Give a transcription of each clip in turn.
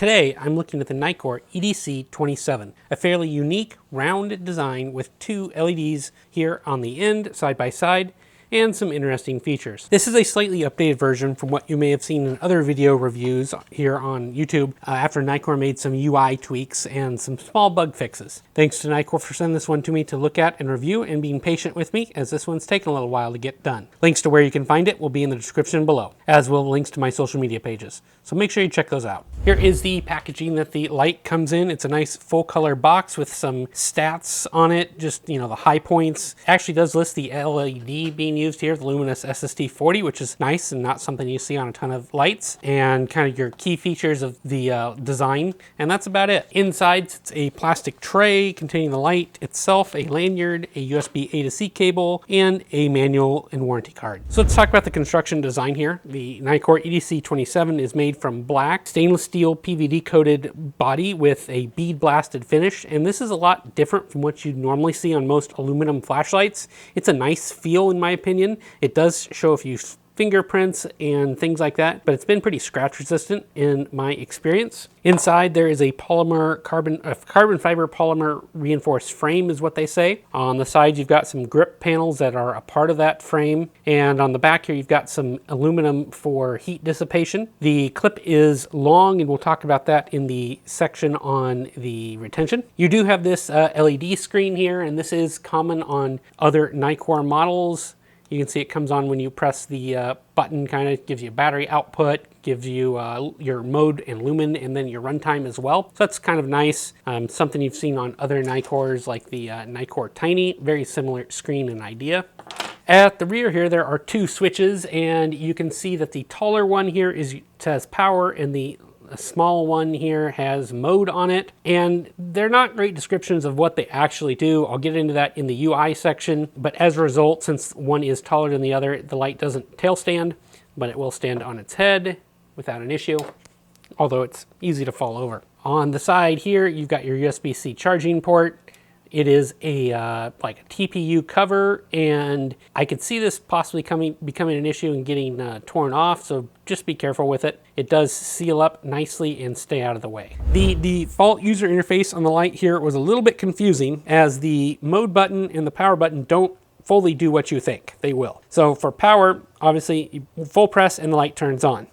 Today, I'm looking at the Nitecore EDC27, a fairly unique, round design with two LEDs here on the end, side by side, and some interesting features. This is a slightly updated version from what you may have seen in other video reviews here on YouTube after Nitecore made some UI tweaks and some small bug fixes. Thanks to Nitecore for sending this one to me to look at and review and being patient with me, as this one's taken a little while to get done. Links to where you can find it will be in the description below, as will links to my social media pages. So make sure you check those out. Here is the packaging that the light comes in. It's a nice full color box with some stats on it, just, you know, the high points. It actually does list the LED being used here, the Luminous SST40, which is nice and not something you see on a ton of lights, and kind of your key features of the design, and that's about it. Inside, it's a plastic tray containing the light itself, a lanyard, a USB A to C cable, and a manual and warranty card. So let's talk about the construction design here. The Nitecore EDC27 is made from black stainless steel PVD coated body with a bead blasted finish, and this is a lot different from what you'd normally see on most aluminum flashlights. It's a nice feel in my opinion. It does show a few fingerprints and things like that, but it's been pretty scratch resistant in my experience. Inside there is a carbon fiber polymer reinforced frame is what they say. On the side you've got some grip panels that are a part of that frame, and on the back here you've got some aluminum for heat dissipation. The clip is long, and we'll talk about that in the section on the retention. You do have this LED screen here, and this is common on other Nitecore models. You can see it comes on when you press the button, kind of gives you battery output, gives you your mode and lumen, and then your runtime as well. So that's kind of nice. Something you've seen on other Nitecores like the Nitecore Tiny, very similar screen and idea. At the rear here, there are two switches, and you can see that the taller one here says power, and the small one here has mode on it, and they're not great descriptions of what they actually do. I'll get into that in the UI section, but as a result, since one is taller than the other, the light doesn't tail stand, but it will stand on its head without an issue, although it's easy to fall over. On the side here, you've got your USB-C charging port. It is a like a TPU cover, and I could see this possibly becoming an issue and getting torn off, so just be careful with it. It does seal up nicely and stay out of the way. The default user interface on the light here was a little bit confusing, as the mode button and the power button don't fully do what you think they will. So for power, obviously, you full press and the light turns on.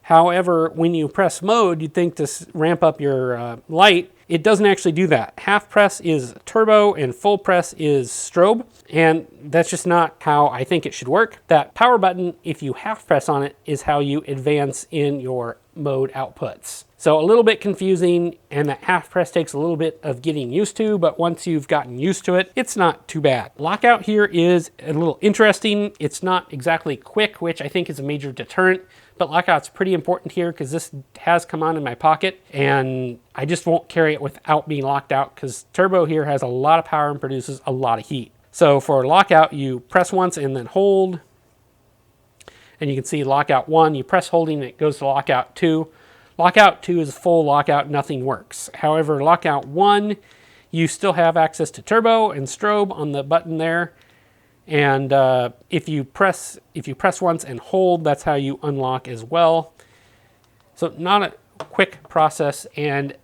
However, when you press mode, you'd think to ramp up your light. It doesn't actually do that. Half press is turbo and full press is strobe, and that's just not how I think it should work. That power button, if you half press on it, is how you advance in your mode outputs. So a little bit confusing, and that half press takes a little bit of getting used to, but once you've gotten used to it, it's not too bad. Lockout here is a little interesting. It's not exactly quick, which I think is a major deterrent, but lockout's pretty important here because this has come on in my pocket, and I just won't carry it without being locked out because turbo here has a lot of power and produces a lot of heat. So for lockout, you press once and then hold, and you can see lockout 1, you press holding, it goes to lockout 2. Lockout 2 is full lockout, nothing works. However, lockout 1, you still have access to turbo and strobe on the button there. And if you press once and hold, that's how you unlock as well. So not a quick process, and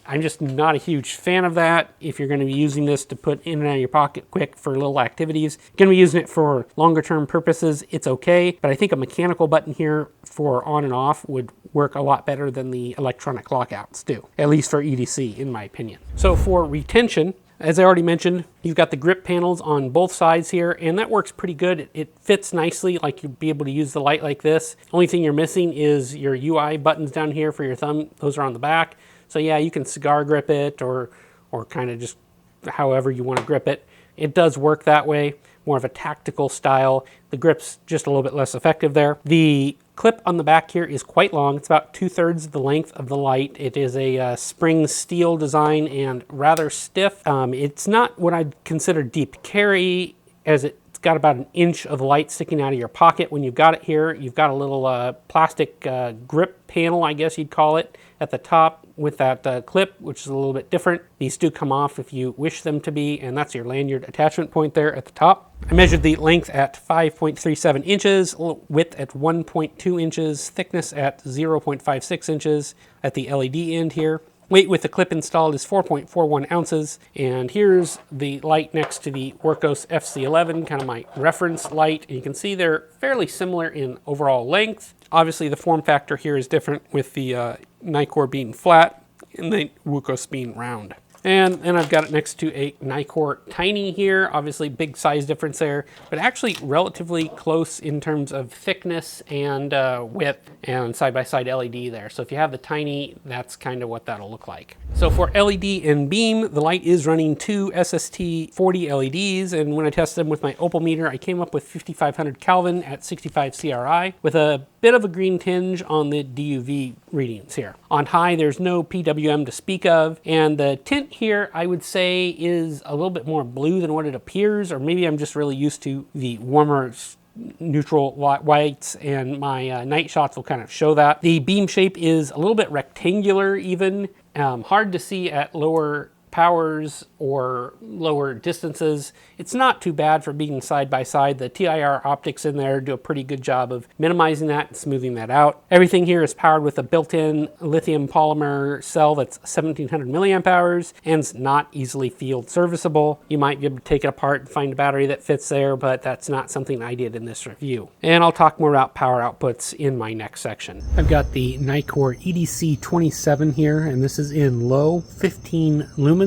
I'm just not a huge fan of that. If you're going to be using this to put in and out of your pocket quick for little activities, going to be using it for longer term purposes, it's okay. But I think a mechanical button here for on and off would work a lot better than the electronic lockouts do, at least for EDC in my opinion. So for retention, as I already mentioned, you've got the grip panels on both sides here, and that works pretty good. It fits nicely, like you'd be able to use the light like this. Only thing you're missing is your UI buttons down here for your thumb. Those are on the back. So yeah, you can cigar grip it or kind of just however you want to grip it. It does work that way, more of a tactical style. The grip's just a little bit less effective there. The clip on the back here is quite long. It's about 2/3 the length of the light. It is a spring steel design and rather stiff. It's not what I'd consider deep carry, as it It's got about an inch of light sticking out of your pocket. When you've got it here, you've got a little plastic grip panel, I guess you'd call it, at the top with that clip, which is a little bit different. These do come off if you wish them to be, and that's your lanyard attachment point there at the top. I measured the length at 5.37 inches, width at 1.2 inches, thickness at 0.56 inches at the LED end here. Weight with the clip installed is 4.41 ounces, and here's the light next to the Workos FC11, kind of my reference light. And you can see they're fairly similar in overall length. Obviously the form factor here is different with the Nitecore being flat and the Workos being round. And then I've got it next to a Nitecore Tiny here. Obviously big size difference there, but actually relatively close in terms of thickness and width, and side-by-side LED there. So if you have the Tiny, that's kind of what that'll look like. So for LED and beam, the light is running two SST40 LEDs, and when I tested them with my Opal meter, I came up with 5500 Kelvin at 65 CRI with a bit of a green tinge on the DUV readings here. On high, there's no PWM to speak of, and the tint here, I would say, is a little bit more blue than what it appears, or maybe I'm just really used to the warmer neutral whites, and my night shots will kind of show that. The beam shape is a little bit rectangular even, hard to see at lower powers or lower distances. It's not too bad for being side by side. The TIR optics in there do a pretty good job of minimizing that and smoothing that out. Everything here is powered with a built-in lithium polymer cell that's 1700 milliamp hours and is not easily field serviceable. You might be able to take it apart and find a battery that fits there, but that's not something I did in this review. And I'll talk more about power outputs in my next section. I've got the Nitecore EDC27 here, and this is in low 15 lumens.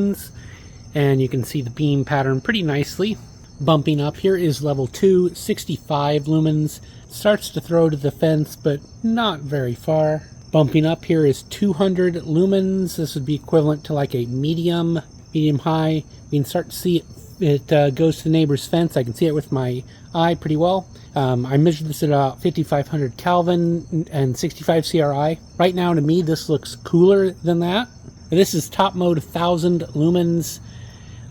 And you can see the beam pattern pretty nicely. Bumping up here is level 2, 65 lumens. Starts to throw to the fence, but not very far. Bumping up here is 200 lumens. This would be equivalent to like a medium high. You can start to see it goes to the neighbor's fence. I can see it with my eye pretty well. I measured this at about 5500 Kelvin and 65 CRI. Right now, to me, this looks cooler than that. This is top mode 1000 lumens,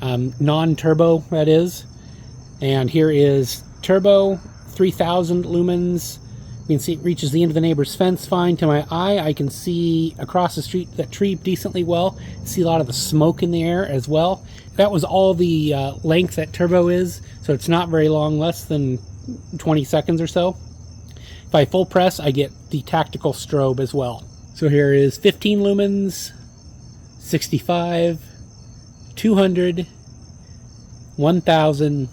non-turbo, that is. And here is turbo, 3000 lumens. You can see it reaches the end of the neighbor's fence fine. To my eye, I can see across the street that tree decently well. See a lot of the smoke in the air as well. That was all the length that turbo is, so it's not very long, less than 20 seconds or so. If I full press, I get the tactical strobe as well. So here is 15 lumens, 65, 200, 1000,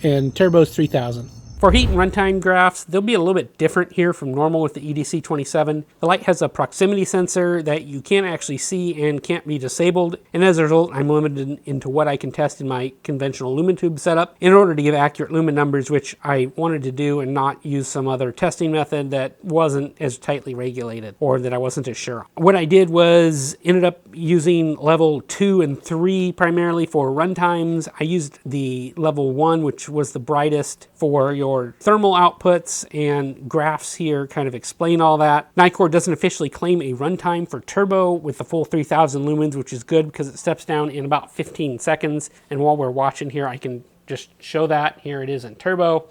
and turbo's 3000. For heat and runtime graphs, they'll be a little bit different here from normal with the EDC27. The light has a proximity sensor that you can't actually see and can't be disabled, and as a result, I'm limited into what I can test in my conventional lumen tube setup in order to give accurate lumen numbers, which I wanted to do and not use some other testing method that wasn't as tightly regulated or that I wasn't as sure. What I did was ended up using level 2 and 3 primarily for runtimes. I used the level 1, which was the brightest, for your thermal outputs, and graphs here kind of explain all that. Nitecore doesn't officially claim a runtime for turbo with the full 3000 lumens, which is good because it steps down in about 15 seconds. And while we're watching here, I can just show that. Here it is in turbo.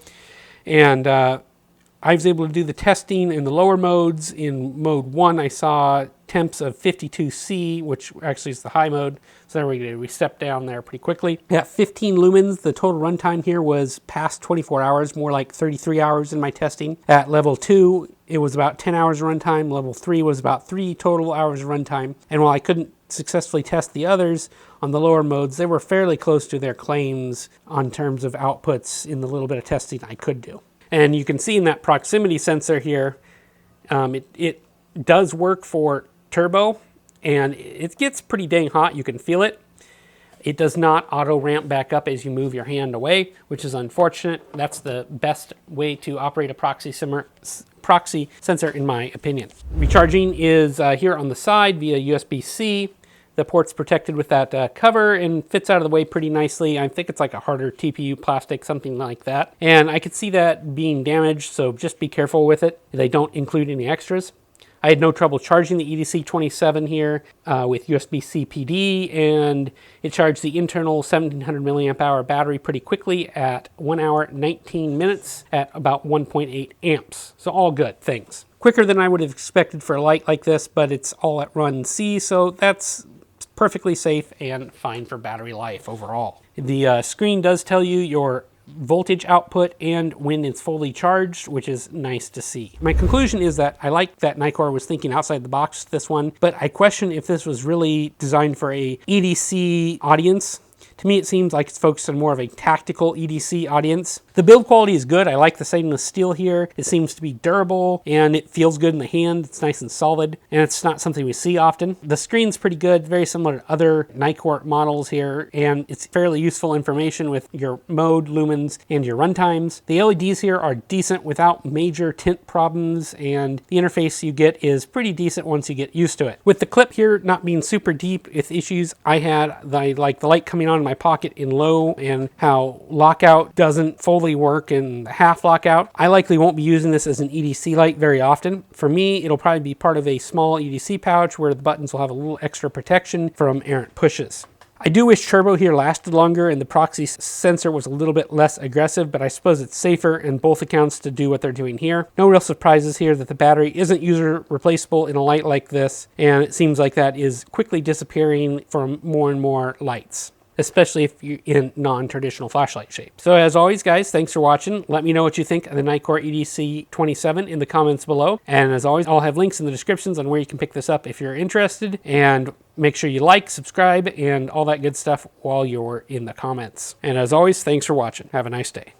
And I was able to do the testing in the lower modes. In mode 1, I saw temps of 52C, which actually is the high mode. So there we go. We stepped down there pretty quickly. At 15 lumens, the total runtime here was past 24 hours, more like 33 hours in my testing. At level 2, it was about 10 hours of runtime. Level 3 was about 3 total hours of runtime. And while I couldn't successfully test the others on the lower modes, they were fairly close to their claims on terms of outputs in the little bit of testing I could do. And you can see in that proximity sensor here, it does work for turbo, and it gets pretty dang hot. You can feel it. It does not auto ramp back up as you move your hand away, which is unfortunate. That's the best way to operate a proxy sensor in my opinion. Recharging is here on the side via USB-C. The port's protected with that cover and fits out of the way pretty nicely. I think it's like a harder TPU plastic, something like that. And I could see that being damaged, so just be careful with it. They don't include any extras. I had no trouble charging the EDC27 here with USB-C PD, and it charged the internal 1700 milliamp hour battery pretty quickly at 1 hour 19 minutes at about 1.8 amps. So all good things. Quicker than I would have expected for a light like this, but it's all at run C, so that's perfectly safe and fine for battery life overall. The screen does tell you your voltage output and when it's fully charged, which is nice to see. My conclusion is that I like that Nitecore was thinking outside the box with this one, but I question if this was really designed for a EDC audience. To me, it seems like it's focused on more of a tactical EDC audience. The build quality is good. I like the stainless steel here. It seems to be durable and it feels good in the hand. It's nice and solid, and it's not something we see often. The screen's pretty good, very similar to other Nitecore models here, and it's fairly useful information with your mode, lumens, and your runtimes. The LEDs here are decent without major tint problems, and the interface you get is pretty decent once you get used to it. With the clip here not being super deep with issues I had, like the light coming on in my pocket in low and how lockout doesn't fully work in half lockout. I likely won't be using this as an EDC light very often. For me, it'll probably be part of a small EDC pouch where the buttons will have a little extra protection from errant pushes. I do wish turbo here lasted longer and the proxy sensor was a little bit less aggressive, but I suppose it's safer in both accounts to do what they're doing here. No real surprises here that the battery isn't user replaceable in a light like this, and it seems like that is quickly disappearing from more and more lights, especially if you're in non-traditional flashlight shape. So as always, guys, thanks for watching. Let me know what you think of the Nitecore EDC27 in the comments below. And as always, I'll have links in the descriptions on where you can pick this up if you're interested. And make sure you like, subscribe, and all that good stuff while you're in the comments. And as always, thanks for watching. Have a nice day.